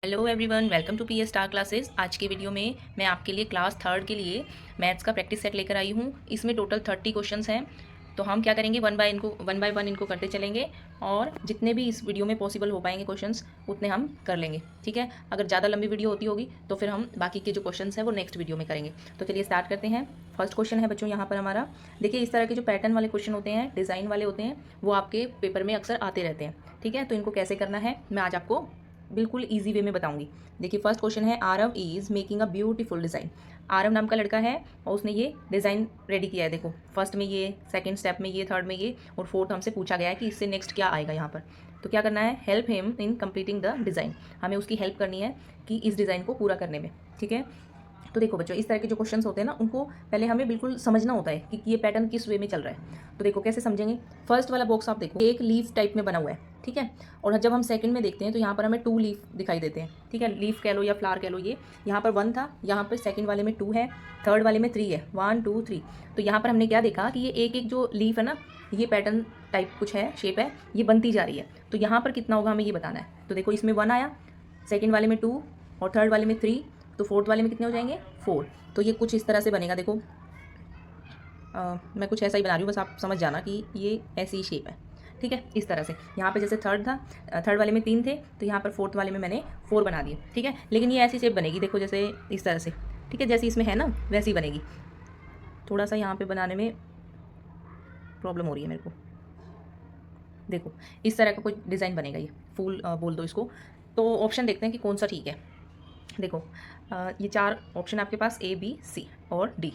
Hello everyone, welcome to PS star classes. आज के video में मैं आपके लिए क्लास थर्ड के लिए मैथ्स का प्रैक्टिस सेट लेकर आई हूँ। इसमें टोटल 30 क्वेश्चंस हैं। तो हम क्या करेंगे, वन बाय वन इनको करते चलेंगे और जितने भी इस वीडियो में पॉसिबल हो पाएंगे क्वेश्चंस उतने हम कर लेंगे। ठीक है, अगर ज़्यादा लंबी वीडियो होती होगी तो फिर हम बाकी के जो क्वेश्चंस हैं वो नेक्स्ट वीडियो में करेंगे। तो चलिए स्टार्ट करते हैं। फर्स्ट क्वेश्चन है बच्चों यहाँ पर हमारा। देखिए, इस तरह के जो पैटर्न वाले क्वेश्चन होते हैं, डिज़ाइन वाले होते हैं, वो आपके पेपर में अक्सर आते रहते हैं। ठीक है, तो इनको कैसे करना है मैं आज आपको बिल्कुल ईजी वे में बताऊंगी। देखिए, फर्स्ट क्वेश्चन है, Aarav is making a beautiful design. Aarav नाम का लड़का है और उसने ये डिज़ाइन रेडी किया है। देखो, फर्स्ट में ये, सेकंड स्टेप में ये, थर्ड में ये और फोर्थ हमसे पूछा गया है कि इससे नेक्स्ट क्या आएगा यहाँ पर। तो क्या करना है, help him in completing the design. हमें उसकी हेल्प करनी है कि इस डिज़ाइन को पूरा करने में। ठीक है, तो देखो बच्चों, इस तरह के जो क्वेश्चंस होते हैं ना, उनको पहले हमें बिल्कुल समझना होता है कि ये पैटर्न किस वे में चल रहा है। तो देखो कैसे समझेंगे। फर्स्ट वाला बॉक्स आप देखो, एक लीफ टाइप में बना हुआ है। ठीक है, और जब हम सेकंड में देखते हैं तो यहाँ पर हमें 2 लीफ दिखाई देते हैं। ठीक है, लीफ कह लो या फ्लावर कह लो। ये यहाँ पर 1 था, यहाँ पर सेकंड वाले में 2 है, थर्ड वाले में 3 है। 1 2 3। तो यहाँ पर हमने क्या देखा कि ये एक एक जो लीफ है ना, ये पैटर्न टाइप कुछ है, शेप है, ये बनती जा रही है। तो यहाँ पर कितना होगा हमें ये बताना है। तो देखो, इसमें 1 आया, सेकेंड वाले में 2 और थर्ड वाले में 3, तो फोर्थ वाले में कितने हो जाएंगे 4। तो ये कुछ इस तरह से बनेगा। देखो, मैं कुछ ऐसा ही बना रही हूँ, बस आप समझ जाना कि ये ऐसी शेप है। ठीक है, इस तरह से यहाँ पे जैसे थर्ड था, थर्ड वाले में 3 थे, तो यहाँ पर फोर्थ वाले में मैंने 4 बना दिए। ठीक है, लेकिन ये ऐसी शेप बनेगी, देखो जैसे इस तरह से। ठीक है, जैसी इसमें है ना वैसी बनेगी। थोड़ा सा यहाँ पे बनाने में प्रॉब्लम हो रही है मेरे को। देखो, इस तरह का कोई डिज़ाइन बनेगा, ये फूल बोल दो इसको। तो ऑप्शन देखते हैं कि कौन सा ठीक है। देखो, ये 4 ऑप्शन आपके पास, ए बी सी और डी।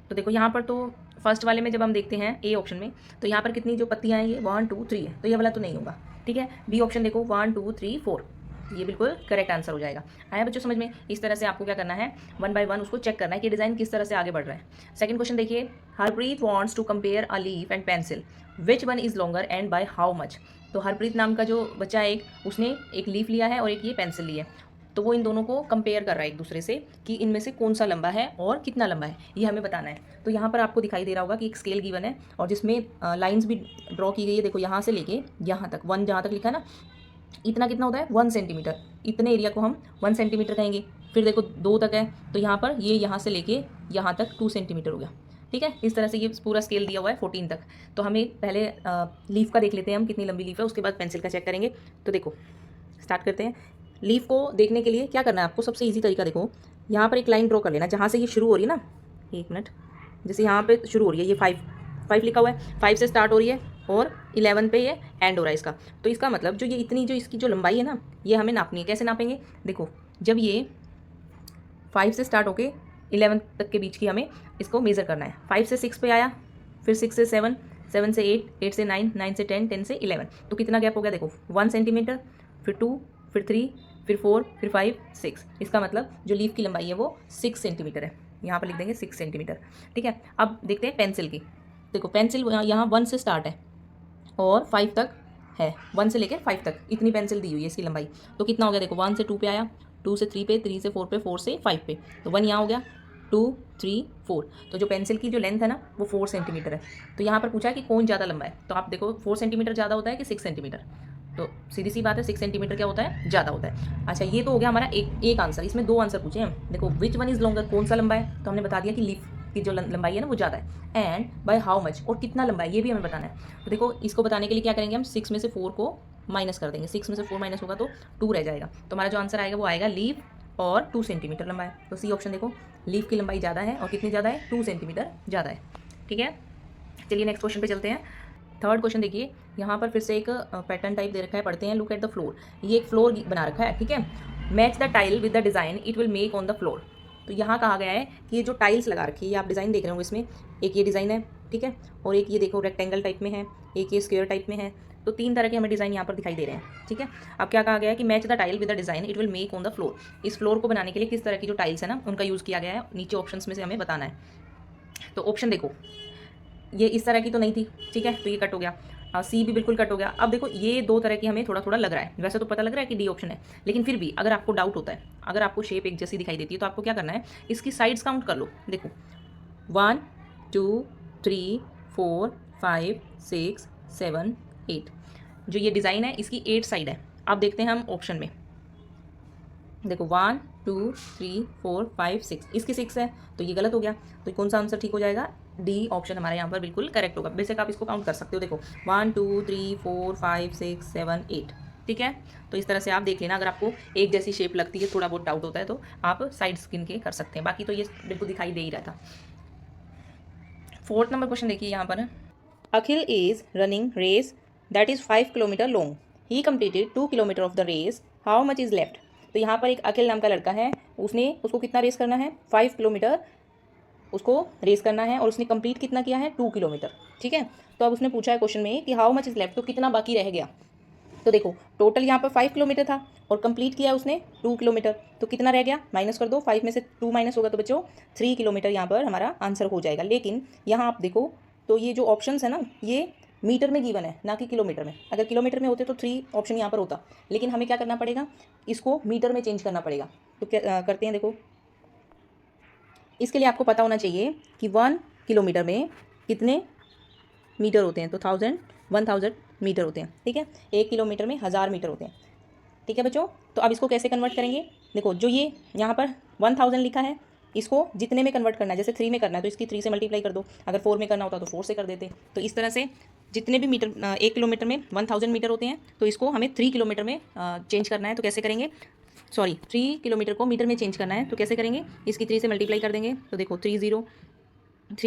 तो देखो यहाँ पर तो फर्स्ट वाले में जब हम देखते हैं ए ऑप्शन में, तो यहाँ पर कितनी जो पत्तियाँ हैं, ये 1 2 3 है, तो ये वाला तो नहीं होगा। ठीक है, बी ऑप्शन देखो 1 2 3 4, ये बिल्कुल करेक्ट आंसर हो जाएगा। आया बच्चों समझ में। इस तरह से आपको क्या करना है, 1 बाय 1 उसको चेक करना है कि डिज़ाइन किस तरह से आगे बढ़ रहा है। सेकंड क्वेश्चन देखिए, Harpreet wants to compare a leaf and pencil, which one is longer and by how much. तो हरप्रीत नाम का जो बच्चा है, एक उसने एक लीफ लिया है और एक ये पेंसिल ली है। तो वो इन दोनों को कंपेयर कर रहा है एक दूसरे से कि इनमें से कौन सा लंबा है और कितना लंबा है, ये हमें बताना है। तो यहाँ पर आपको दिखाई दे रहा होगा कि एक स्केल गिवन है और जिसमें लाइंस भी ड्रॉ की गई है। देखो, यहाँ से लेके यहाँ तक, 1 जहाँ तक लिखा है ना, इतना कितना होता है 1 सेंटीमीटर। इतने एरिया को हम 1 सेंटीमीटर कहेंगे। फिर देखो 2 तक है, तो यहाँ पर ये यहाँ से लेके यहाँ तक 2 सेंटीमीटर हो गया। ठीक है, इस तरह से ये पूरा स्केल दिया हुआ है 14 तक। तो हमें पहले लीफ का देख लेते हैं हम कितनी लंबी लीफ है, उसके बाद पेंसिल का चेक करेंगे। तो देखो स्टार्ट करते हैं। लीफ को देखने के लिए क्या करना है आपको, सबसे इजी तरीका देखो, यहाँ पर एक लाइन ड्रॉ कर लेना जहाँ से ये शुरू हो रही है ना। एक मिनट, जैसे यहाँ पे शुरू हो रही है, ये 5 लिखा हुआ है, 5 से स्टार्ट हो रही है और 11 पे ये एंड हो रहा है इसका। तो इसका मतलब जो ये इतनी जो इसकी जो लंबाई है ना, ये हमें नापनी है। कैसे नापेंगे, देखो, जब ये 5 से स्टार्ट होके 11 तक के बीच की हमें इसको मेज़र करना है। 5 से 6 पे आया, फिर 6 से 7, 7 से 8, 8 से 9, 9 से 10, 10 से 11, तो कितना गैप हो गया देखो, 1 सेंटीमीटर, फिर 2, फिर 3, फिर 4, फिर 5, 6। इसका मतलब जो लीफ की लंबाई है वो 6 सेंटीमीटर है। यहाँ पर लिख देंगे 6 सेंटीमीटर। ठीक है, अब देखते हैं पेंसिल की। देखो, पेंसिल यहाँ 1 से स्टार्ट है और 5 तक है, 1 से लेकर 5 तक इतनी पेंसिल दी हुई है इसकी लंबाई। तो कितना हो गया देखो, 1 से 2 पे आया, 2 से 3 पे, 3 से 4 पे, 4 से 5 पे, तो 1 यहाँ हो गया, 2 3 4। तो जो पेंसिल की जो लेंथ है ना वो 4 सेंटीमीटर है। तो यहाँ पर पूछा है कि कौन ज़्यादा लंबा है, तो आप देखो 4 सेंटीमीटर ज़्यादा होता है कि 6 सेंटीमीटर। तो सीधी सी बात है, 6 सेंटीमीटर क्या होता है, ज़्यादा होता है। अच्छा, ये तो हो गया हमारा एक आंसर। इसमें 2 आंसर पूछे हम। देखो, विच वन इज़ लॉन्गर, कौन सा लंबा है, तो हमने बता दिया कि लीफ की जो लंबाई है ना वो ज़्यादा है। एंड बाय हाउ मच, और कितना लंबा है ये भी हमें बताना है। तो देखो, इसको बताने के लिए क्या करेंगे हम, 6 में से 4 को माइनस कर देंगे। 6 में से 4 माइनस होगा तो 2 रह जाएगा। तो हमारा जो आंसर आएगा वो आएगा लीफ और 2 सेंटीमीटर लंबा है। तो सी ऑप्शन देखो, लीफ की लंबाई ज़्यादा है और कितनी ज़्यादा है, 2 सेंटीमीटर ज़्यादा है। ठीक है, चलिए नेक्स्ट क्वेश्चन पे चलते हैं। थर्ड क्वेश्चन देखिए, यहाँ पर फिर से एक पैटर्न टाइप दे रखा है, पढ़ते हैं। लुक एट द फ्लोर, ये एक फ्लोर बना रखा है। ठीक है, match the tile with the design it will make on the floor. तो यहाँ कहा गया है कि ये जो टाइल्स लगा रखी है, ये आप डिज़ाइन देख रहे हो, इसमें एक ये डिज़ाइन है, ठीक है, और एक ये देखो रेक्टेंगल टाइप में है, एक ये स्क्वायर टाइप में है। तो 3 तरह के हमें डिज़ाइन यहाँ पर दिखाई दे रहे हैं। ठीक है, अब क्या कहा गया है कि match the tile with the design it will make on the floor. इस फ्लोर को बनाने के लिए किस तरह की जो टाइल्स है ना उनका यूज़ किया गया है, नीचे ऑप्शन में से हमें बताना है। तो ऑप्शन देखो, ये इस तरह की तो नहीं थी। ठीक है, तो ये कट हो गया, सी भी बिल्कुल कट हो गया। अब देखो, ये 2 तरह की हमें थोड़ा थोड़ा लग रहा है, वैसे तो पता लग रहा है कि डी ऑप्शन है, लेकिन फिर भी अगर आपको डाउट होता है, अगर आपको शेप एक जैसी दिखाई देती है, तो आपको क्या करना है, इसकी साइड्स काउंट कर लो। देखो, 1 2 3 4 5 6 7 8, जो ये डिज़ाइन है इसकी 8 साइड है। अब देखते हैं हम ऑप्शन में, देखो 1 2 3 4 5 6, इसकी 6 है तो ये गलत हो गया। तो कौन सा आंसर ठीक हो जाएगा? डी ऑप्शन हमारे यहाँ पर बिल्कुल करेक्ट होगा। बेशक आप इसको काउंट कर सकते हो। देखो 1 2 3 4 5 6 7 8, ठीक है। तो इस तरह से आप देख लेना, अगर आपको एक जैसी शेप लगती है, थोड़ा बहुत डाउट होता है तो आप साइड स्किन के कर सकते हैं, बाकी तो ये बिल्कुल दिखाई दे ही रहा था। 4th नंबर क्वेश्चन देखिए यहाँ पर। Akhil is running race that is 5 kilometre long, he completed 2 kilometre of the race, how much is left. तो यहाँ पर एक अखिल नाम का लड़का है, उसको कितना रेस करना है? 5 किलोमीटर उसको रेस करना है, और उसने कंप्लीट कितना किया है? 2 किलोमीटर, ठीक है। तो अब उसने पूछा है क्वेश्चन में कि हाउ मच इज़ लेफ्ट, तो कितना बाकी रह गया। तो देखो टोटल यहाँ पर 5 किलोमीटर था और कंप्लीट किया उसने 2 किलोमीटर, तो कितना रह गया? माइनस कर दो, 5 में से 2 माइनस होगा तो बच्चों 3 किलोमीटर यहाँ पर हमारा आंसर हो जाएगा। लेकिन यहाँ आप देखो तो ये जो ऑप्शंस है ना, ये मीटर में गिवन है, ना कि किलोमीटर में। अगर किलोमीटर में होते तो 3 ऑप्शन यहाँ पर होता, लेकिन हमें क्या करना पड़ेगा? इसको मीटर में चेंज करना पड़ेगा। तो क्या करते हैं, देखो इसके लिए आपको पता होना चाहिए कि 1 किलोमीटर में कितने मीटर होते हैं। तो 1000 मीटर होते हैं, ठीक है। 1 किलोमीटर में 1000 मीटर होते हैं, ठीक है बच्चों। तो अब इसको कैसे कन्वर्ट करेंगे? देखो जो ये यहाँ पर 1000 लिखा है, इसको जितने में कन्वर्ट करना है, जैसे 3 में करना है तो इसकी 3 से मल्टीप्लाई कर दो, अगर 4 में करना होता तो 4 से कर देते। तो इस तरह से जितने भी मीटर 1 किलोमीटर में 1000 मीटर होते हैं, तो इसको हमें 3 किलोमीटर में चेंज करना है। तो कैसे करेंगे? 3 किलोमीटर को मीटर में चेंज करना है, तो कैसे करेंगे? इसकी 3 से मल्टीप्लाई कर देंगे। तो देखो 3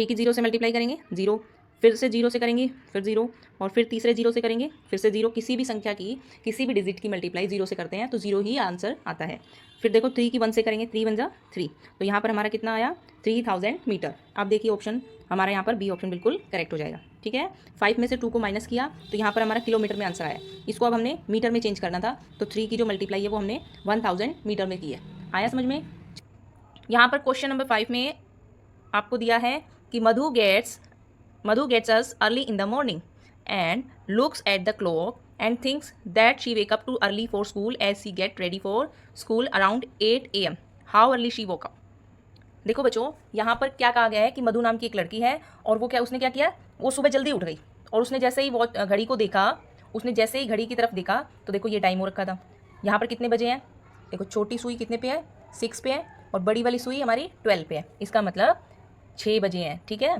की 0 से मल्टीप्लाई करेंगे 0, फिर से 0 से करेंगे, फिर 0, और फिर तीसरे 0 से करेंगे, फिर से 0। किसी भी संख्या की, किसी भी डिजिट की मल्टीप्लाई 0 से करते हैं तो 0 ही आंसर आता है। फिर देखो 3 की 1 से करेंगे, 3 1 जा 3, तो यहाँ पर हमारा कितना आया? 3000 मीटर। आप देखिए ऑप्शन हमारा यहाँ पर बी ऑप्शन बिल्कुल करेक्ट हो जाएगा, ठीक है। 5 में से 2 को माइनस किया तो यहाँ पर हमारा किलोमीटर में आंसर आया। इसको अब हमने मीटर में चेंज करना था, तो 3 की जो मल्टीप्लाई है वो हमने 1000 मीटर में की है। आया समझ में? यहाँ पर क्वेश्चन नंबर 5 में आपको दिया है कि मधु gets us early in the morning and looks at the clock and thinks that she wake up too early for school as she get ready for school around 8 AM. How early she woke up? देखो बच्चों यहाँ पर क्या कहा गया है कि मधु नाम की एक लड़की है, और वो उसने क्या किया? वो सुबह जल्दी उठ गई, और उसने जैसे ही घड़ी को देखा, उसने जैसे ही घड़ी की तरफ देखा तो देखो ये टाइम हो रखा था। यहाँ पर कितने बजे हैं? देखो छोटी सुई कितने पे है? 6 पे है, और बड़ी वाली सुई हमारी 12 पे है। इसका मतलब 6 बजे हैं, ठीक है।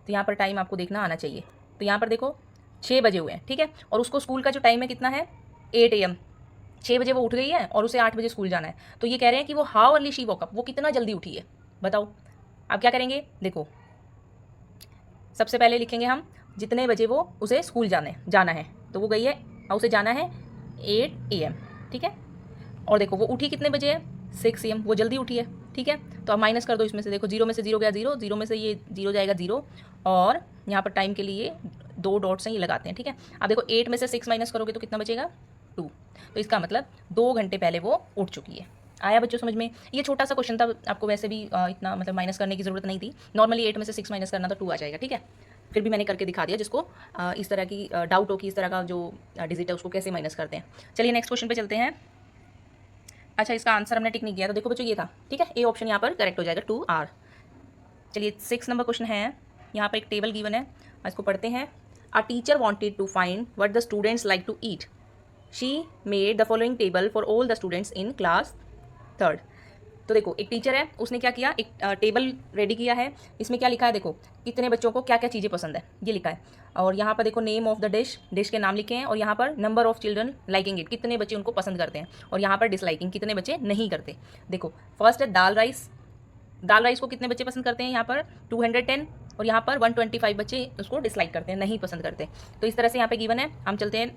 तो यहाँ पर टाइम आपको देखना आना चाहिए। तो यहाँ पर देखो 6 बजे हुए हैं, ठीक है। और उसको स्कूल का जो टाइम है कितना है? 8 AM। 6 बजे वो उठ गई है और उसे 8 बजे स्कूल जाना है। तो ये कह रहे हैं कि वो how early she woke up, वो कितना जल्दी उठी है, बताओ। आप क्या करेंगे? देखो सबसे पहले लिखेंगे हम जितने बजे वो उसे स्कूल जाना है। तो वो गई है और उसे जाना है 8 AM, ठीक है। और देखो वो उठी कितने बजे है? 6 AM, वो जल्दी उठी है, ठीक है। तो अब माइनस कर दो इसमें से। देखो 0 में से 0 गया 0, 0 में से ये 0 जाएगा 0, और यहाँ पर टाइम के लिए 2 डॉट्स हैं, ये लगाते हैं, ठीक है। अब देखो 8 में से 6 माइनस करोगे तो कितना बचेगा? 2। तो इसका मतलब 2 घंटे पहले वो उठ चुकी है। आया बच्चों समझ में? ये छोटा सा क्वेश्चन था, आपको वैसे भी इतना मतलब माइनस करने की ज़रूरत नहीं थी। नॉर्मली 8 में से 6 माइनस करना तो 2 आ जाएगा, ठीक है। फिर भी मैंने करके दिखा दिया, जिसको इस तरह की डाउट हो कि इस तरह का जो डिजिट है उसको कैसे माइनस करते हैं। चलिए नेक्स्ट क्वेश्चन पे चलते हैं। अच्छा इसका आंसर हमने टिक नहीं किया, तो देखो बच्चों ये था, ठीक है। ए ऑप्शन यहाँ पर करेक्ट हो जाएगा, 2R। चलिए 6 नंबर क्वेश्चन है। यहाँ पर एक टेबल गिवन है, इसको पढ़ते हैं। A teacher wanted to find what the students like to eat, she made the following table for all the students in class 3rd। तो देखो एक टीचर है, उसने क्या किया? एक टेबल रेडी किया है। इसमें क्या लिखा है? देखो कितने बच्चों को क्या क्या चीज़ें पसंद है, ये लिखा है। और यहाँ पर देखो नेम ऑफ द डिश के नाम लिखे हैं, और यहाँ पर number of children liking it, कितने बच्चे उनको पसंद करते हैं, और यहाँ पर डिसलाइकिंग, कितने बच्चे नहीं करते। देखो फर्स्ट है दाल राइस को कितने बच्चे पसंद करते हैं? यहाँ पर 210, और यहाँ पर 125 बच्चे उसको डिसलाइक करते हैं, नहीं पसंद करते। तो इस तरह से यहाँ पे गिवन है। हम चलते हैं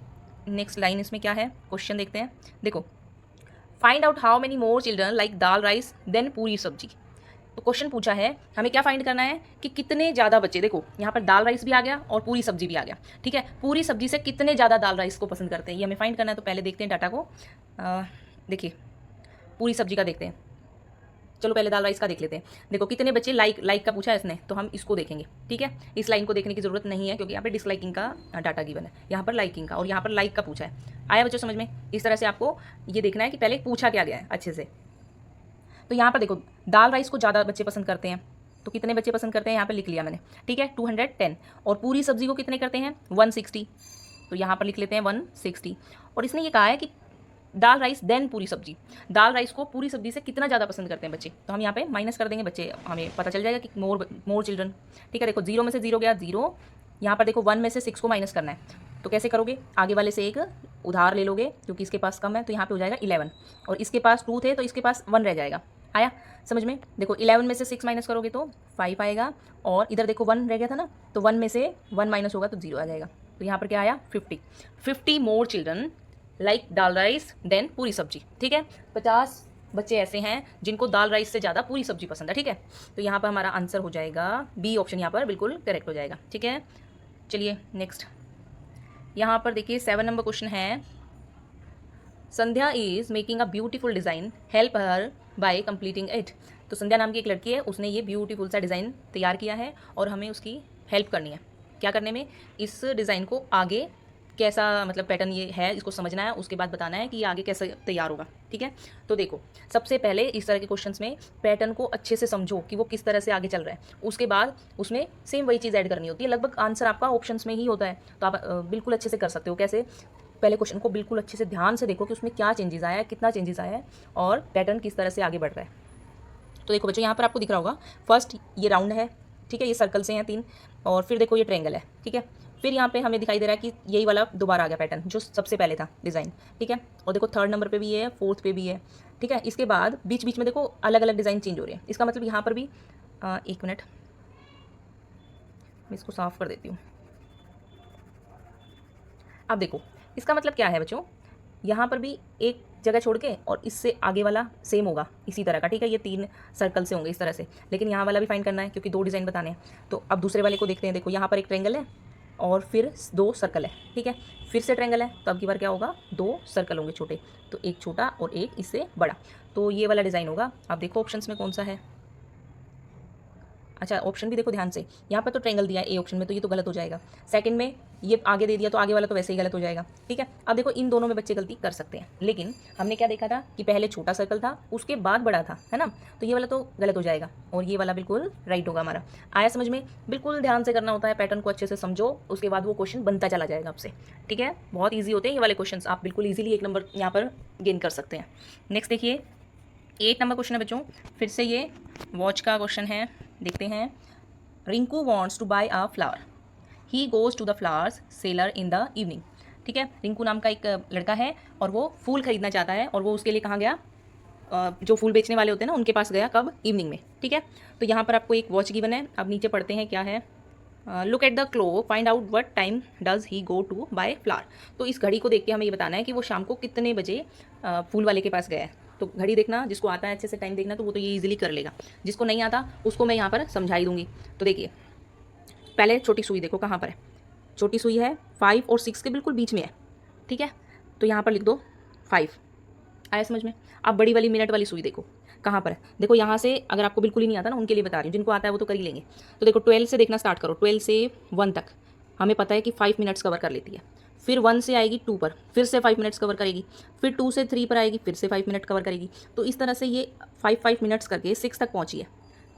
नेक्स्ट लाइन, इसमें क्या है क्वेश्चन देखते हैं। देखो find out how many more children like dal rice than puri sabzi. तो क्वेश्चन पूछा है हमें क्या फाइंड करना है कि कितने ज़्यादा बच्चे, देखो यहाँ पर दाल राइस भी आ गया और पूरी सब्जी भी आ गया, ठीक है। पूरी सब्जी से कितने ज़्यादा दाल राइस को पसंद करते हैं, ये हमें फाइंड करना है। तो पहले देखते हैं डाटा को। देखिए पूरी सब्जी का देखते हैं, चलो पहले दाल राइस का देख लेते हैं। देखो कितने बच्चे लाइक का पूछा है इसने, तो हम इसको देखेंगे, ठीक है। इस लाइन को देखने की जरूरत नहीं है क्योंकि यहाँ पे डिसलाइकिंग का डाटा गिवन है, यहाँ पर लाइकिंग का, और यहाँ पर लाइक का पूछा है। आया बच्चों समझ में? इस तरह से आपको ये देखना है कि पहले पूछा क्या गया है अच्छे से। तो यहाँ पर देखो दाल राइस को ज़्यादा बच्चे पसंद करते हैं, तो कितने बच्चे पसंद करते हैं यहाँ पर लिख लिया मैंने, ठीक है 210। और पूरी सब्जी को कितने करते हैं? 160, तो यहाँ पर लिख लेते हैं 160। और इसने ये कहा है कि दाल राइस देन पूरी सब्जी। दाल राइस को पूरी सब्जी से कितना ज़्यादा पसंद करते हैं बच्चे, तो हम यहाँ पे माइनस कर देंगे बच्चे, हमें पता चल जाएगा कि मोर चिल्ड्रन। ठीक है, देखो 0 में से 0 गया 0, यहाँ पर देखो 1 में से 6 को माइनस करना है, तो कैसे करोगे, आगे वाले से एक उधार ले लोगे क्योंकि इसके पास कम है, तो यहाँ पे हो जाएगा 11, और इसके पास 2 थे तो इसके पास 1 रह जाएगा। आया समझ में? देखो 11 में से 6 माइनस करोगे तो 5 आएगा, और इधर देखो 1 रह गया था ना, तो 1 में से 1 माइनस होगा तो 0 आ जाएगा। तो यहाँ पर क्या आया 50 मोर children like dal rice than puri सब्जी। ठीक है, 50 बच्चे ऐसे हैं जिनको दाल राइस से ज़्यादा पूरी सब्जी पसंद है। ठीक है, तो यहाँ पर हमारा आंसर हो जाएगा बी ऑप्शन, यहाँ पर बिल्कुल करेक्ट हो जाएगा। ठीक है, चलिए नेक्स्ट यहाँ पर देखिए 7 नंबर क्वेश्चन है, Sandhya is making a beautiful design, help her by completing it. तो संध्या नाम की एक लड़की है, उसने ये ब्यूटीफुल सा डिज़ाइन तैयार किया है और हमें उसकी हेल्प करनी है। क्या करने में, इस डिज़ाइन को आगे कैसा मतलब पैटर्न ये है इसको समझना है, उसके बाद बताना है कि ये आगे कैसे तैयार होगा। ठीक है, तो देखो सबसे पहले इस तरह के क्वेश्चंस में पैटर्न को अच्छे से समझो कि वो किस तरह से आगे चल रहा है, उसके बाद उसमें सेम वही चीज़ ऐड करनी होती है। लगभग आंसर आपका ऑप्शंस में ही होता है, तो आप बिल्कुल अच्छे से कर सकते हो। कैसे, पहले क्वेश्चन को बिल्कुल अच्छे से ध्यान से देखो कि उसमें क्या चेंजेस आया है, कितना चेंजेस आया है, और पैटर्न किस तरह से आगे बढ़ रहा है। तो देखो बच्चों यहाँ पर आपको दिख रहा होगा, फर्स्ट ये राउंड है, ठीक है, ये सर्कल से हैं 3, और फिर देखो ये ट्रायंगल है। ठीक है, फिर यहाँ पे हमें दिखाई दे रहा है कि यही वाला दोबारा आ गया पैटर्न जो सबसे पहले था डिज़ाइन। ठीक है, और देखो 3rd नंबर पे भी है, 4th पे भी है। ठीक है, इसके बाद बीच बीच में देखो अलग अलग डिज़ाइन चेंज हो रही है। इसका मतलब यहाँ पर भी 1 मिनट मैं इसको साफ कर देती हूँ। अब देखो इसका मतलब क्या है बच्चों, यहाँ पर भी एक जगह छोड़ के और इससे आगे वाला सेम होगा इसी तरह का। ठीक है, ये 3 सर्कल से होंगे इस तरह से, लेकिन यहाँ वाला भी फाइंड करना है क्योंकि 2 डिज़ाइन बताने हैं। तो अब दूसरे वाले को देखते हैं। देखो यहाँ पर एक ट्रायंगल है और फिर 2 सर्कल है। ठीक है, फिर से ट्रायंगल है, तो अब की बार क्या होगा, 2 सर्कल होंगे छोटे, तो एक छोटा और एक इससे बड़ा, तो ये वाला डिज़ाइन होगा। अब देखो ऑप्शंस में कौन सा है। अच्छा, ऑप्शन भी देखो ध्यान से, यहाँ पर तो ट्रायंगल दिया है ए ऑप्शन में, तो ये तो गलत हो जाएगा। सेकंड में ये आगे दे दिया तो आगे वाला तो वैसे ही गलत हो जाएगा। ठीक है, अब देखो इन दोनों में बच्चे गलती कर सकते हैं, लेकिन हमने क्या देखा था कि पहले छोटा सर्कल था उसके बाद बड़ा था, है ना, तो ये वाला तो गलत हो जाएगा और ये वाला बिल्कुल राइट होगा हमारा। आया समझ में? बिल्कुल ध्यान से करना होता है, पैटर्न को अच्छे से समझो, उसके बाद वो क्वेश्चन बनता चला जाएगा आपसे। ठीक है, बहुत ईजी होते हैं ये वाले क्वेश्चन, आप बिल्कुल ईजिली 1 नंबर यहाँ पर गेन कर सकते हैं। नेक्स्ट देखिए 8 नंबर क्वेश्चन है बच्चों, फिर से ये वॉच का क्वेश्चन है, देखते हैं। Rinku wants to buy a flower, he goes to the flowers seller in the evening. ठीक है, रिंकू नाम का एक लड़का है और वो फूल खरीदना चाहता है, और वो उसके लिए कहाँ गया, जो फूल बेचने वाले होते हैं ना उनके पास गया, कब, इवनिंग में। ठीक है, तो यहाँ पर आपको एक वॉच गिवन है। अब नीचे पढ़ते हैं क्या है, look at the clock, find out what time does he go to buy flower. तो इस घड़ी को देख के हमें ये बताना है कि वो शाम को कितने बजे फूल वाले के पास गया है। तो घड़ी देखना, जिसको आता है अच्छे से टाइम देखना तो वो तो ये इजीली कर लेगा, जिसको नहीं आता उसको मैं यहाँ पर समझाई दूंगी। तो देखिए पहले छोटी सुई देखो कहाँ पर है, छोटी सुई है 5 और 6 के बिल्कुल बीच में है। ठीक है, तो यहाँ पर लिख दो 5। आया समझ में? अब बड़ी वाली मिनट वाली सुई देखो कहाँ पर है, देखो यहाँ से, अगर आपको बिल्कुल ही नहीं आता ना उनके लिए बता रही हूँ, जिनको आता है वो तो कर ही लेंगे। तो देखो 12 से देखना स्टार्ट करो, 12 से 1 तक हमें पता है कि 5 मिनट्स कवर कर लेती है। फिर 1 से आएगी 2 पर, फिर से 5 मिनट्स कवर करेगी, फिर 2 से 3 पर आएगी, फिर से 5 मिनट कवर करेगी। तो इस तरह से ये 5 मिनट्स करके 6 तक पहुँची है।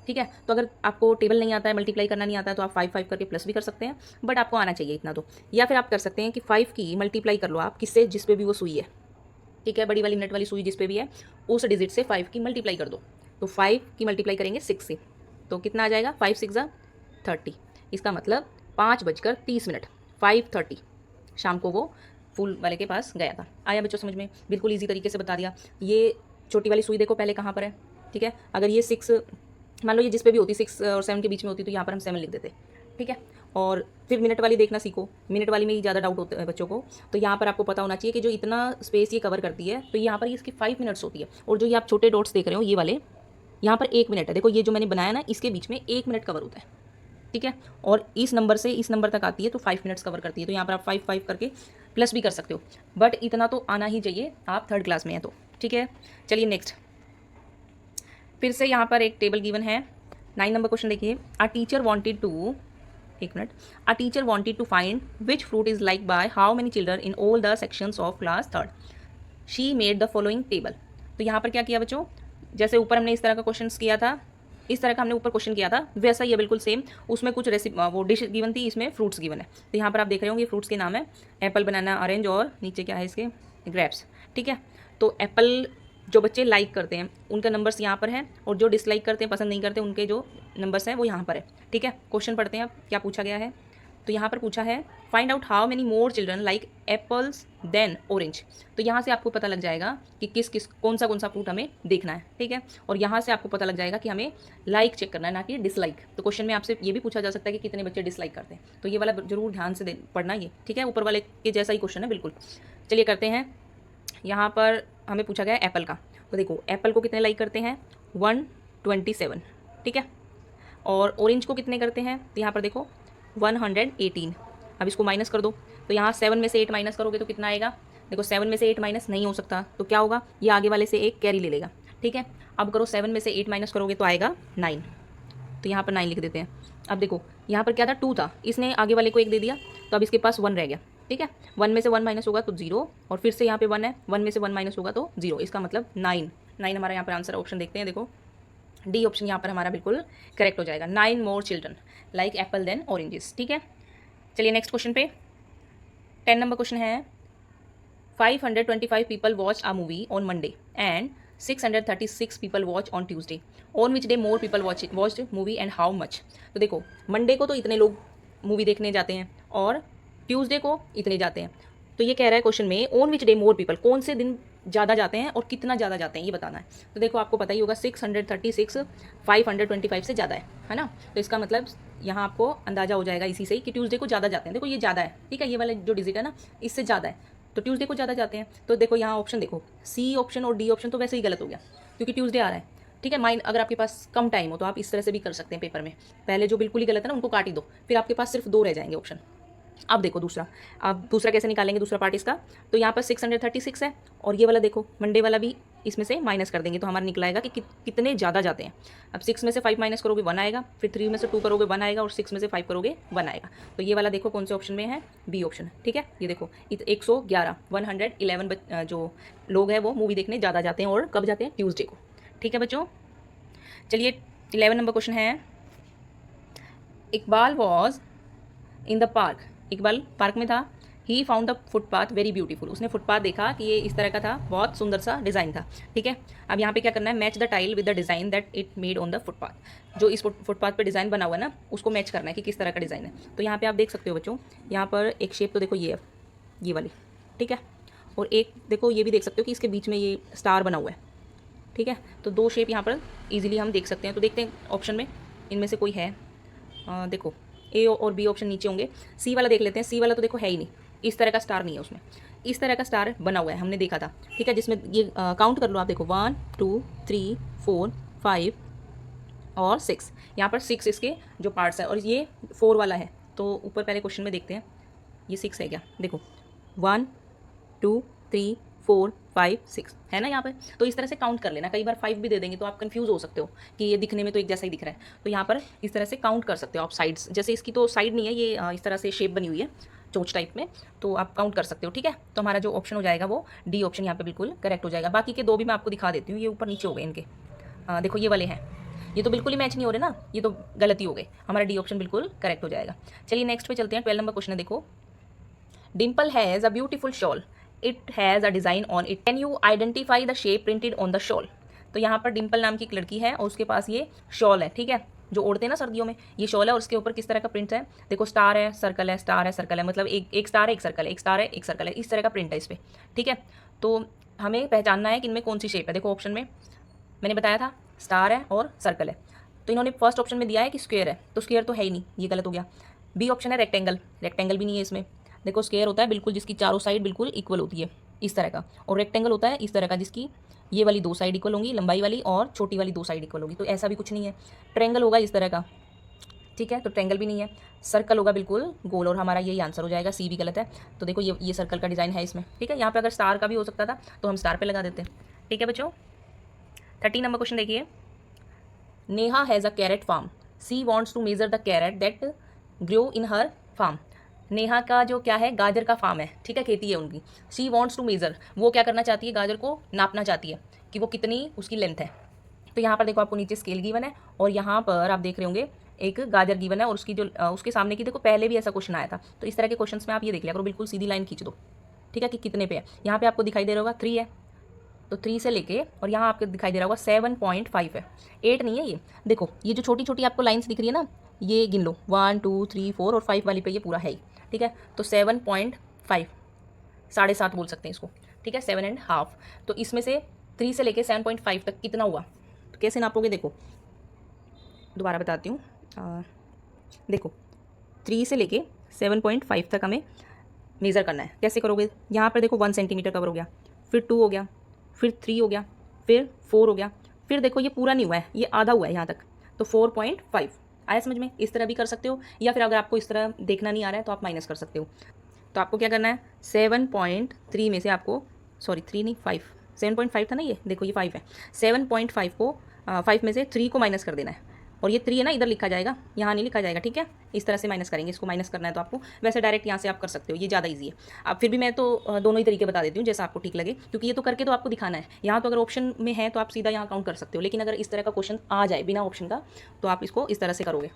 ठीक है, तो अगर आपको टेबल नहीं आता है, मल्टीप्लाई करना नहीं आता है, तो आप 5 करके प्लस भी कर सकते हैं, बट आपको आना चाहिए इतना तो। या फिर आप कर सकते हैं कि 5 की मल्टीप्लाई कर लो आप किससे, जिस पे भी वो सुई है। ठीक है, बड़ी वाली मिनट वाली सुई जिस पे भी है उस डिजिट से 5 की मल्टीप्लाई कर दो। तो 5 की मल्टीप्लाई करेंगे 6 से, तो कितना आ जाएगा, 5 6 30। इसका मतलब 5:30, 5:30 शाम को वो फूल वाले के पास गया था। आया बच्चों समझ में? बिल्कुल ईजी तरीके से बता दिया। ये छोटी वाली सुई देखो पहले कहाँ पर है। ठीक है, अगर ये 6 मान लो ये जिस पे भी होती 6 और 7 के बीच में होती, तो यहाँ पर हम 7 लिख देते। ठीक है, और फिर मिनट वाली देखना सीखो, मिनट वाली में ही ज़्यादा डाउट होता है बच्चों को। तो यहाँ पर आपको पता होना चाहिए कि जो इतना स्पेस ये कवर करती है, तो यहाँ पर ये इसकी 5 मिनट्स होती है, और जो ये आप छोटे डॉट्स देख रहे हो ये वाले, यहाँ पर 1 मिनट है। देखो ये जो मैंने बनाया ना, इसके बीच में 1 मिनट कवर होता है। ठीक है, और इस नंबर से इस नंबर तक आती है तो 5 मिनट्स कवर करती है। तो यहाँ पर आप 5 करके प्लस भी कर सकते हो, बट इतना तो आना ही चाहिए, आप 3rd क्लास में हैं तो। ठीक है, चलिए नेक्स्ट, फिर से यहाँ पर एक टेबल गिवन है। 9 नंबर क्वेश्चन देखिए। अ टीचर वांटेड टू, एक minute, a teacher wanted to find which fruit is like by how many children in all the sections of class 3rd। She made the following table. तो यहाँ पर क्या किया बच्चों, जैसे ऊपर हमने इस तरह का क्वेश्चन किया था, इस तरह का हमने ऊपर क्वेश्चन किया था, वैसा ही है बिल्कुल सेम। उसमें कुछ वो डिश गिवन थी, इसमें फ्रूट्स गिवन है। तो यहाँ पर आप देख रहे होंगे फ्रूट्स के नाम है एप्पल, बनाना, ऑरेंज, और नीचे क्या है इसके, ग्रेप्स। ठीक है, तो एप्पल जो बच्चे लाइक करते हैं उनका नंबर्स यहाँ पर है, और जो डिसलाइक करते हैं, पसंद नहीं करते, उनके जो नंबर्स हैं वो यहाँ पर है। ठीक है, क्वेश्चन पढ़ते हैं अब क्या पूछा गया है। तो यहाँ पर पूछा है find out how many more children like apples than orange. तो यहाँ से आपको पता लग जाएगा कि किस कौन सा फ्रूट हमें देखना है। ठीक है, और यहाँ से आपको पता लग जाएगा कि हमें लाइक चेक करना है, ना कि डिसलाइक। तो क्वेश्चन में आपसे ये भी पूछा जा सकता है कि कितने बच्चे डिसलाइक करते हैं, तो ये वाला जरूर ध्यान से पढ़ना ये। ठीक है, ऊपर वाले के जैसा ही क्वेश्चन है बिल्कुल। चलिए करते हैं। यहाँ पर हमें पूछा गया एप्पल का, तो देखो एप्पल को कितने लाइक करते हैं 127। ठीक है, और ऑरेंज को कितने करते हैं, तो यहाँ पर देखो 118। अब इसको माइनस कर दो, तो यहाँ 7 में से 8 माइनस करोगे तो कितना आएगा, देखो 7 में से 8 माइनस नहीं हो सकता, तो क्या होगा, ये आगे वाले से एक कैरी ले लेगा। ठीक है, अब करो 7 में से 8 माइनस करोगे तो आएगा 9, तो यहाँ पर 9 लिख देते हैं। अब देखो यहाँ पर क्या था, 2 था, इसने आगे वाले को 1 दे दिया, तो अब इसके पास 1 रह गया। ठीक है, 1 में से 1 माइनस होगा तो 0, और फिर से यहाँ पे 1 है, 1 में से 1 माइनस होगा तो 0, इसका मतलब 9 हमारा यहाँ पर आंसर ऑप्शन देखते हैं। देखो डी ऑप्शन यहाँ पर हमारा बिल्कुल करेक्ट हो जाएगा, 9 more children like apple than oranges. ठीक है, चलिए नेक्स्ट क्वेश्चन पे 10 नंबर क्वेश्चन है 525 people watch a movie on Monday and 636 people watch on Tuesday, on which day more people watch movie and how much. तो देखो Monday को तो इतने लोग मूवी देखने जाते हैं और ट्यूसडे को इतने जाते हैं, तो ये कह रहा है क्वेश्चन में on which day more people, कौन से दिन ज़्यादा जाते हैं और कितना ज़्यादा जाते हैं ये बताना है। तो देखो आपको पता ही होगा 636 525 से ज़्यादा है ना, तो इसका मतलब यहाँ आपको अंदाजा हो जाएगा इसी से ही कि ट्यूसडे को ज़्यादा जाते हैं। देखो ये ज़्यादा है, ठीक है, ये वाला जो डिजिट है ना इससे ज़्यादा है, तो ट्यूसडे को ज़्यादा जाते हैं। तो देखो यहाँ ऑप्शन देखो, सी ऑप्शन और डी ऑप्शन तो वैसे ही गलत हो गया क्योंकि ट्यूसडे आ रहा है। ठीक है, माइंड अगर आपके पास कम टाइम हो तो आप इस तरह से भी कर सकते हैं पेपर में, पहले जो बिल्कुल ही गलत है ना उनको काट ही दो, फिर आपके पास सिर्फ 2 रह जाएंगे ऑप्शन। अब देखो दूसरा, अब दूसरा कैसे निकालेंगे दूसरा पार्ट इसका, तो यहाँ पर 636 है, और ये वाला देखो मंडे वाला भी इसमें से माइनस कर देंगे तो हमारा निकलाएगा कि कितने ज़्यादा जाते हैं। अब 6 में से 5 माइनस करोगे 1 आएगा, फिर 3 में से 2 करोगे 1 आएगा, और 6 में से 5 करोगे 1 आएगा। तो ये वाला देखो कौन से ऑप्शन में है, बी ऑप्शन। ठीक है, ये देखो 111 जो लोग हैं वो मूवी देखने ज़्यादा जाते हैं, और कब जाते हैं, ट्यूसडे को। ठीक है बच्चों, चलिए 11 नंबर क्वेश्चन है Iqbal was in the park, Iqbal park में था, he found the footpath very beautiful, उसने फुटपाथ देखा कि ये इस तरह का था, बहुत सुंदर सा डिज़ाइन था। ठीक है, अब यहाँ पे क्या करना है, match the tile with the design that it made on the footpath, जो इस फुटपाथ पे डिज़ाइन बना हुआ है ना उसको मैच करना है कि किस तरह का डिज़ाइन है। तो यहाँ पे आप देख सकते हो बच्चों, यहाँ पर एक शेप तो देखो ये है, ये वाली, ठीक है, और एक देखो ये भी देख सकते हो कि इसके बीच में ये स्टार बना हुआ है। ठीक है, तो 2 शेप यहाँ पर ईजिली हम देख सकते हैं। तो देखते हैं ऑप्शन में इनमें से कोई है, देखो ए और बी ऑप्शन नीचे होंगे, सी वाला देख लेते हैं। सी वाला तो देखो है ही नहीं, इस तरह का स्टार नहीं है उसमें, इस तरह का स्टार बना हुआ है, हमने देखा था। ठीक है, जिसमें ये काउंट कर लो आप, देखो 1 2 3 4 5 और 6, यहाँ पर 6 इसके जो पार्ट्स हैं, और ये 4 वाला है। तो ऊपर पहले क्वेश्चन में देखते हैं ये 6 है क्या, देखो 1 2 3 4 5 6 है ना यहाँ पे, तो इस तरह से काउंट कर लेना। कई बार 5 भी दे देंगे तो आप कंफ्यूज हो सकते हो कि ये दिखने में तो एक जैसा ही दिख रहा है, तो यहाँ पर इस तरह से काउंट कर सकते हो आप साइड्स, जैसे इसकी तो साइड नहीं है, ये इस तरह से शेप बनी हुई है चोच टाइप में, तो आप काउंट कर सकते हो। ठीक है, तो हमारा जो ऑप्शन हो जाएगा वो डी ऑप्शन यहाँ पे बिल्कुल करेक्ट हो जाएगा। बाकी के 2 भी मैं आपको दिखा देती हूँ, ये ऊपर नीचे हो गए इनके, देखो ये वाले हैं, ये तो बिल्कुल ही मैच नहीं हो रहे ना, ये तो गलती हो गई, हमारा डी ऑप्शन बिल्कुल करेक्ट हो जाएगा। चलिए नेक्स्ट पे चलते हैं। 12 नंबर क्वेश्चन है, देखो Dimple has a beautiful shawl, it has a design on it, can you identify the shape printed on the shawl. तो यहाँ पर डिम्पल नाम की एक लड़की है और उसके पास ये शॉल है, ठीक है, जो ओढ़ते हैं ना सर्दियों में, ये शॉल है, और उसके ऊपर किस तरह का प्रिंट है, देखो स्टार है, सर्कल है, स्टार है, सर्कल है, मतलब एक स्टार है, एक सर्कल है, एक स्टार है, एक सर्कल है, इस तरह का प्रिंट है इस पर। ठीक है, तो हमें पहचानना है कि इनमें कौन सी शेप है। देखो ऑप्शन में मैंने बताया था स्टार है और सर्कल है, तो इन्होंने फर्स्ट ऑप्शन में दिया है कि स्क्वायर है, तो स्क्वायर तो है ही नहीं, ये गलत हो गया। बी ऑप्शन है रेक्टेंगल, रेक्टेंगल भी नहीं है इसमें। देखो स्क्वायर होता है बिल्कुल जिसकी चारों साइड बिल्कुल इक्वल होती है, इस तरह का, और रेक्टेंगल होता है इस तरह का जिसकी ये वाली 2 साइड इक्वल होंगी, लंबाई वाली, और छोटी वाली 2 साइड इक्वल होगी, तो ऐसा भी कुछ नहीं है। ट्रायंगल होगा इस तरह का, ठीक है, तो ट्रायंगल भी नहीं है। सर्कल होगा बिल्कुल गोल, और हमारा यही आंसर हो जाएगा, सी भी गलत है। तो देखो ये सर्कल का डिज़ाइन है इसमें, ठीक है, यहाँ पे अगर स्टार का भी हो सकता था तो हम स्टार पे लगा देते हैं। ठीक है बच्चों, 13 नंबर क्वेश्चन देखिए, Neha has a carrot farm, she wants to measure the carrot that grow in her farm. Neha का जो क्या है, गाजर का फार्म है, ठीक है, खेती है उनकी। शी वॉन्ट्स टू मेजर, वो क्या करना चाहती है, गाजर को नापना चाहती है कि वो कितनी उसकी लेंथ है। तो यहाँ पर देखो आपको नीचे स्केल गिवन है, और यहाँ पर आप देख रहे होंगे एक गाजर गिवन है, और उसकी जो उसके सामने की, देखो पहले भी ऐसा क्वेश्चन आया था, तो इस तरह के क्वेश्चन में आप ये देख लिया करो, बिल्कुल सीधी लाइन खींच दो, ठीक है, कि कितने पे है। यहाँ पे आपको दिखाई दे रहा होगा 3 है, तो 3 से लेके और यहाँ आपको दिखाई दे रहा होगा 7.5 है, 8 नहीं है ये। देखो ये जो छोटी छोटी आपको लाइन्स दिख रही है ना, ये गिन लो 1 2 3 4 और 5 वाली पे ये पूरा है ही, ठीक है। तो 7.5, 7.5 बोल सकते हैं इसको, ठीक है, 7.5। तो इसमें से 3 से लेके 7.5 तक कितना हुआ, तो कैसे नापोगे, देखो दोबारा बताती हूँ। देखो 3 से लेके 7.5 तक हमें मेज़र करना है। कैसे करोगे, यहाँ पर देखो 1 सेंटीमीटर कवर हो गया, फिर 2 हो गया, फिर 3 हो गया, फिर 4 हो गया, फिर देखो ये पूरा नहीं हुआ है, ये आधा हुआ है यहाँ तक, तो 4.5 आया समझ में। इस तरह भी कर सकते हो, या फिर अगर आपको इस तरह देखना नहीं आ रहा है तो आप माइनस कर सकते हो। तो आपको क्या करना है, 7.3 में से आपको, सॉरी 3 नहीं 5, 7.5 था ना ये, देखो ये 5 है, 7.5 को 5 में से 3 को माइनस कर देना है, और ये 3 है ना इधर लिखा जाएगा, यहाँ नहीं लिखा जाएगा, ठीक है। इस तरह से माइनस करेंगे, इसको माइनस करना है तो आपको, वैसे डायरेक्ट यहाँ से आप कर सकते हो, ये ज़्यादा इजी है। अब फिर भी मैं तो दोनों ही तरीके बता देती हूँ जैसा आपको ठीक लगे, क्योंकि ये तो करके तो आपको दिखाना है। यहाँ तो अगर ऑप्शन में है तो आप सीधा यहाँ काउंट कर सकते हो, लेकिन अगर इस तरह का क्वेश्चन आ जाए बिना ऑप्शन का तो आप इसको इस तरह से करोगे।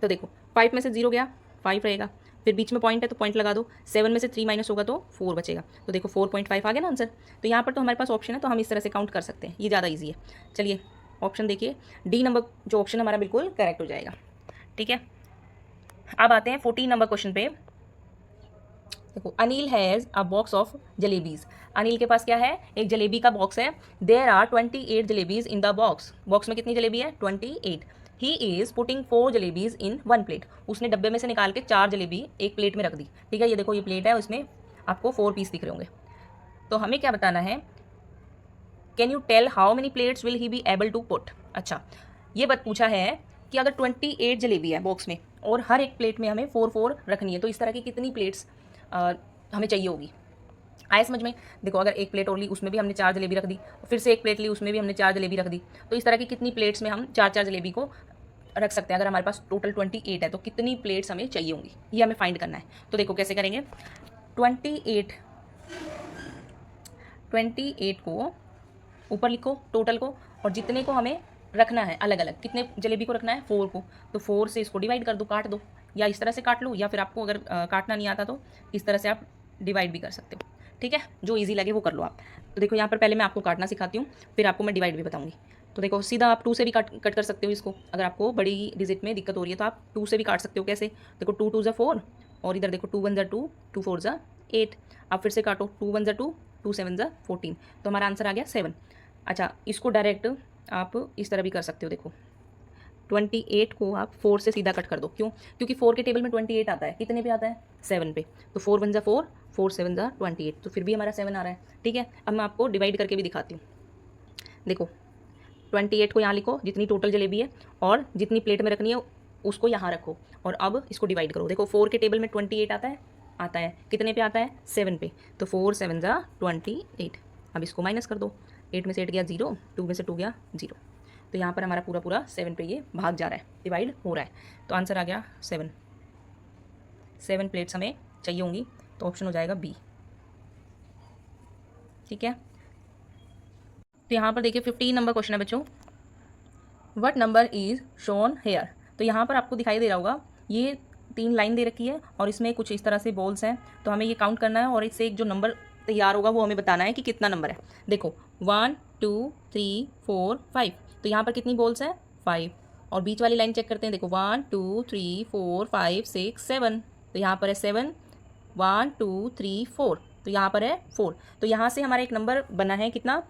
तो देखो 5 में से 0 गया, 5 रहेगा, फिर बीच में पॉइंट है तो पॉइंट लगा दो, 7 में से 3 माइनस होगा तो 4 बचेगा, तो देखो 4.5 आ गया ना आंसर। तो यहाँ पर तो हमारे पास ऑप्शन है तो हम इस तरह से काउंट कर सकते हैं, ये ज़्यादा ईजी है। चलिए ऑप्शन देखिए, डी नंबर जो ऑप्शन हमारा बिल्कुल करेक्ट हो जाएगा, ठीक है। अब आते हैं 14 नंबर क्वेश्चन पे। देखो Anil has a box of jalebis. Anil के पास क्या है, एक जलेबी का बॉक्स है। There are 28 jalebis in the box. Box में कितनी जलेबी है, 28। He is putting 4 jalebis in 1 plate. उसने डब्बे में से निकाल के 4 जलेबी एक प्लेट में रख दी, ठीक है। ये देखो ये प्लेट है, उसमें आपको 4 पीस दिख रहे होंगे। तो हमें क्या बताना है, can you tell how many plates will he be able to put. अच्छा, ये बात पूछा है कि अगर 28 जलेबी है बॉक्स में और हर एक प्लेट में हमें 4 रखनी है, तो इस तरह की कितनी प्लेट्स हमें चाहिए होगी। आए समझ में। देखो अगर एक प्लेट और ली, उसमें भी हमने 4 जलेबी रख दी, फिर से एक प्लेट ली, उसमें भी हमने 4 जलेबी रख दी, तो इस तरह की कितनी प्लेट्स में हम 4 जलेबी को रख सकते हैं। अगर हमारे पास टोटल 28 है तो कितनी प्लेट्स हमें चाहिए होंगी, ये हमें फाइंड करना है। तो देखो कैसे करेंगे, 28 को ऊपर लिखो टोटल को, और जितने को हमें रखना है अलग अलग, कितने जलेबी को रखना है, 4 को, तो 4 से इसको डिवाइड कर दो, काट दो, या इस तरह से काट लो, या फिर आपको अगर काटना नहीं आता तो इस तरह से आप डिवाइड भी कर सकते हो, ठीक है। जो इजी लगे वो कर लो आप। तो देखो यहाँ पर पहले मैं आपको काटना सिखाती हूँ, फिर आपको मैं डिवाइड भी बताऊँगी। तो देखो सीधा आप 2 से भी कट कर सकते हो इसको, अगर आपको बड़ी डिजिट में दिक्कत हो रही है तो आप 2 से भी काट सकते हो। कैसे, देखो 2 2 4, और इधर देखो 2 1 2, 2 4 8। आप फिर से काटो, 2 1 2, 2 7 14, तो हमारा आंसर आ गया 7। अच्छा, इसको डायरेक्ट आप इस तरह भी कर सकते हो। देखो 28 को आप 4 से सीधा कट कर दो, क्यों, क्योंकि 4 के टेबल में 28 आता है, कितने पे आता है, 7 पे, तो 4 1 4, 4 7 28, तो फिर भी हमारा 7 आ रहा है, ठीक है। अब मैं आपको डिवाइड करके भी दिखाती हूँ। देखो 28 को यहाँ लिखो जितनी टोटल जलेबी है, और जितनी प्लेट में रखनी है उसको यहाँ रखो, और अब इसको डिवाइड करो। देखो 4 के टेबल में 28 आता है, कितने पे आता है, 7 पे, तो 4 7 28। अब इसको माइनस कर दो, 8 में से 8 गया 0, 2 में से 2 गया 0, तो यहाँ पर हमारा पूरा पूरा 7 पे ये भाग जा रहा है, डिवाइड हो रहा है, तो आंसर आ गया 7 प्लेट्स हमें चाहिए होंगी, तो ऑप्शन हो जाएगा बी, ठीक है। तो यहाँ पर देखिए 15 नंबर क्वेश्चन है बच्चों, what number is shown here. तो यहाँ पर आपको दिखाई दे रहा होगा, ये 3 लाइन दे रखी है और इसमें कुछ इस तरह से बॉल्स हैं, तो हमें ये काउंट करना है और इससे एक जो नंबर तैयार होगा वो हमें बताना है कि कितना नंबर है। देखो 1 2 3 4 5, तो यहाँ पर कितनी बॉल्स हैं, 5, और बीच वाली लाइन चेक करते हैं। देखो 1 2 3 4 5 6 7, तो यहाँ पर है 7, 1 2 3 4, तो यहाँ पर है 4, तो यहाँ से हमारा एक नंबर बना है कितना,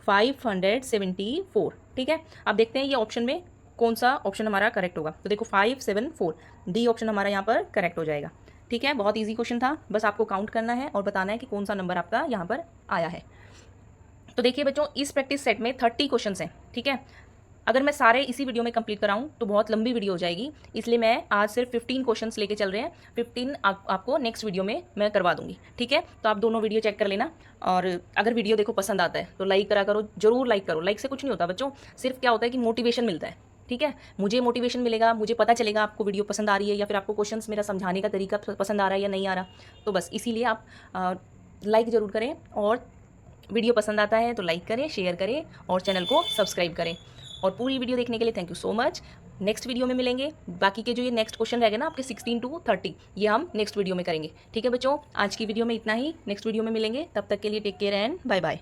574, ठीक है। अब देखते हैं ये ऑप्शन में कौन सा ऑप्शन हमारा करेक्ट होगा। तो देखो 574, डी ऑप्शन हमारा यहाँ पर करेक्ट हो जाएगा, ठीक है। बहुत इजी क्वेश्चन था, बस आपको काउंट करना है और बताना है कि कौन सा नंबर आपका यहाँ पर आया है। तो देखिए बच्चों, इस प्रैक्टिस सेट में 30 क्वेश्चन हैं, ठीक है। अगर मैं सारे इसी वीडियो में कंप्लीट कराऊं तो बहुत लंबी वीडियो हो जाएगी, इसलिए मैं आज सिर्फ 15 क्वेश्चंस लेके चल रहे हैं। 15 आपको नेक्स्ट वीडियो में मैं करवा दूंगी, ठीक है। तो आप दोनों वीडियो चेक कर लेना, और अगर वीडियो देखो पसंद आता है तो लाइक करा करो, जरूर लाइक करो। लाइक से कुछ नहीं होता बच्चों, सिर्फ क्या होता है कि मोटिवेशन मिलता है, ठीक है। मुझे मोटिवेशन मिलेगा, मुझे पता चलेगा आपको वीडियो पसंद आ रही है, या फिर आपको क्वेश्चंस मेरा समझाने का तरीका पसंद आ रहा है या नहीं आ रहा। तो बस इसीलिए आप लाइक ज़रूर करें, और वीडियो पसंद आता है तो लाइक करें, शेयर करें और चैनल को सब्सक्राइब करें। और पूरी वीडियो देखने के लिए thank you so much. Next video में मिलेंगे, बाकी के जो ये नेक्स्ट क्वेश्चन रहेगा ना आपके 16 to 30, ये हम नेक्स्ट वीडियो में करेंगे, ठीक है बच्चों। आज की वीडियो में इतना ही, नेक्स्ट वीडियो में मिलेंगे, तब तक के लिए take care and bye bye.